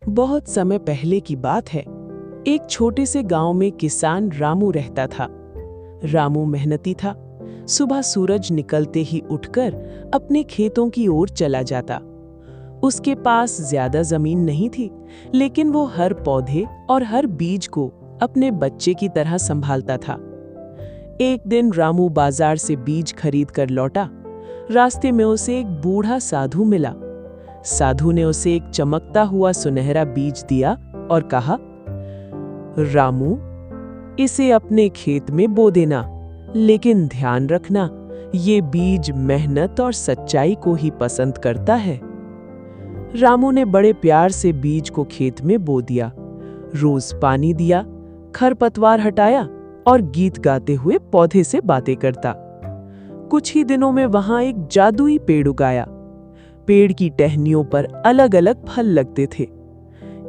बहुत समय पहले की बात है। एक छोटे से गांव में किसान रामू रहता था। रामू मेहनती था। सुबह सूरज निकलते ही उठकर अपने खेतों की ओर चला जाता। उसके पास ज्यादा जमीन नहीं थी, लेकिन वो हर पौधे और हर बीज को अपने बच्चे की तरह संभालता था। एक दिन रामू बाजार से बीज खरीद कर लौटा। रास्ते में उसे एक बूढ़ा साधु मिला। साधु ने उसे एक चमकता हुआ सुनहरा बीज दिया और कहा, रामू, इसे अपने खेत में बो देना, लेकिन ध्यान रखना, ये बीज मेहनत और सच्चाई को ही पसंद करता है। रामू ने बड़े प्यार से बीज को खेत में बो दिया। रोज पानी दिया, खरपतवार हटाया और गीत गाते हुए पौधे से बातें करता। कुछ ही दिनों में वहां एक जादुई पेड़ उगाया। पेड़ की टहनियों पर अलग अलग फल लगते थे।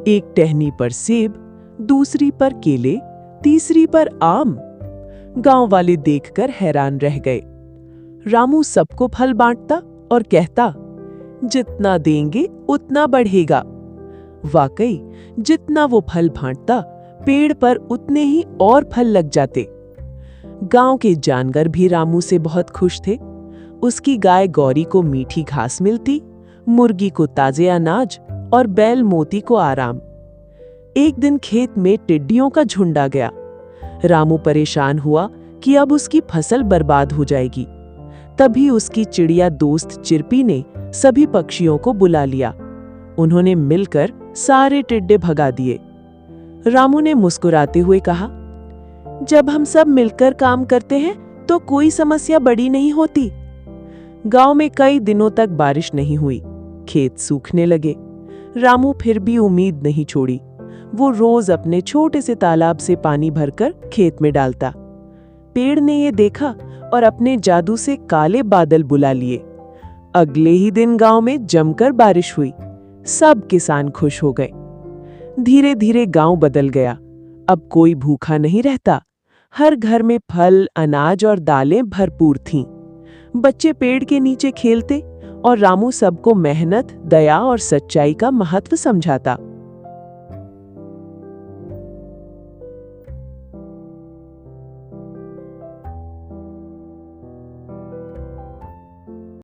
एक टहनी पर सेब, दूसरी पर केले, तीसरी पर आम। गांव वाले देखकर हैरान रह गए। रामू सबको फल बांटता और कहता, जितना देंगे उतना बढ़ेगा। वाकई, जितना वो फल बांटता, पेड़ पर उतने ही और फल लग जाते। गांव के जानवर भी रामू से बहुत खुश थे। उसकी गाय गौरी को मीठी घास मिलती, मुर्गी को ताजे अनाज और बैल मोती को आराम। एक दिन खेत में टिड्डियों का झुंड आ गया। रामू परेशान हुआ कि अब उसकी फसल बर्बाद हो जाएगी। तभी उसकी चिड़िया दोस्त चिरपी ने सभी पक्षियों को बुला लिया। उन्होंने मिलकर सारे टिड्डे भगा दिए। रामू ने मुस्कुराते हुए कहा, जब हम सब मिलकर काम करते हैं तो कोई समस्या बड़ी नहीं होती। गांव में कई दिनों तक बारिश नहीं हुई। खेत सूखने लगे। रामू फिर भी उम्मीद नहीं छोड़ी। वो रोज अपने छोटे से तालाब से पानी भरकर खेत में डालता। पेड़ ने ये देखा और अपने जादू से काले बादल बुला लिए। अगले ही दिन गांव में जमकर बारिश हुई। सब किसान खुश हो गए। धीरे धीरे गांव बदल गया। अब कोई भूखा नहीं रहता। हर घर में फल, अनाज और दालें भरपूर थीं। बच्चे पेड़ के नीचे खेलते और रामू सबको मेहनत, दया और सच्चाई का महत्व समझाता।